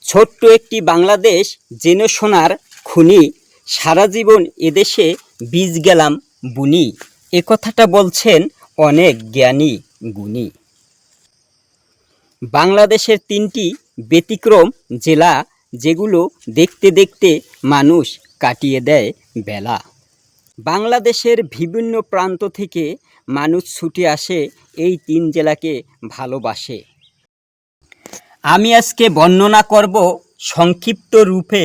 ছোট্ট একটি বাংলাদেশ যেন সোনার খনি, সারা জীবন এদেশে বীজ গেলাম বুনি। এ কথাটা বলছেন অনেক জ্ঞানী গুণী। বাংলাদেশের 3টি ব্যতিক্রম জেলা, যেগুলো দেখতে দেখতে মানুষ কাটিয়ে দেয় বেলা। বাংলাদেশের বিভিন্ন প্রান্ত থেকে মানুষ ছুটে আসে এই 3 জেলাকে ভালোবাসে। আমি আজকে বর্ণনা করব সংক্ষিপ্ত রূপে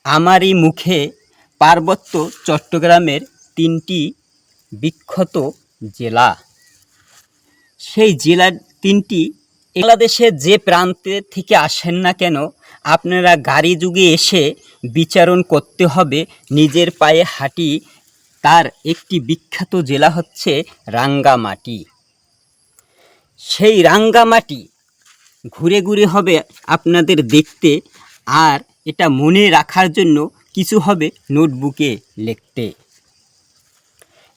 আমারই মুখে পার্বত্য চট্টগ্রামের 3টি বিখ্যাত জেলা। সেই জেলার 3টি, বাংলাদেশের যে প্রান্তে থেকে আসেন না কেন, আপনারা গাড়ি যুগে এসে বিচারণ করতে হবে নিজের পায়ে হাঁটি। তার একটি বিখ্যাত জেলা হচ্ছে রাঙ্গামাটি। সেই রাঙ্গামাটি ঘুরে ঘুরে হবে আপনাদের দেখতে, আর এটা মনে রাখার জন্য কিছু হবে নোটবুকে লিখতে।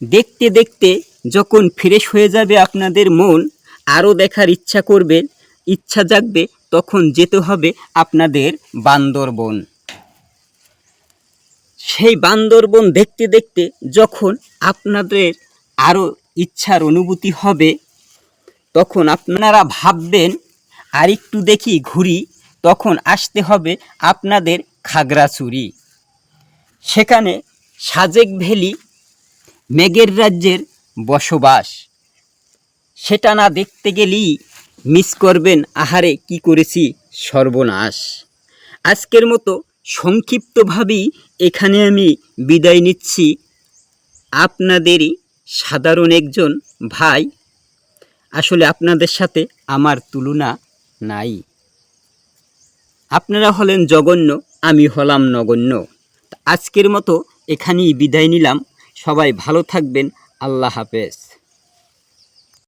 দেখতে দেখতে যখন ফ্রেশ হয়ে যাবে আপনাদের মন, আরও দেখার ইচ্ছা জাগবে, তখন যেতে হবে আপনাদের বান্দরবন। সেই বান্দরবন দেখতে দেখতে যখন আপনাদের আরও ইচ্ছার অনুভূতি হবে, তখন আপনারা ভাববেন আর একটু দেখি ঘুরি, তখন আসতে হবে আপনাদের খাগড়াছড়ি। সেখানে সাজেক ভ্যালি, মেঘের রাজ্যের বসবাস। সেটা না দেখতে গেলেই মিস করবেন, আহারে কি করেছি সর্বনাশ। আজকের মতো সংক্ষিপ্তভাবেই এখানে আমি বিদায় নিচ্ছি। আপনাদেরই সাধারণ একজন ভাই। আসলে আপনাদের সাথে আমার তুলনা নাই। আপনারা হলেন জঘন্য, আমি হলাম নগণ্য। আজকের মতো এখানেই বিদায় নিলাম। সবাই ভালো থাকবেন। আল্লাহ হাফেজ।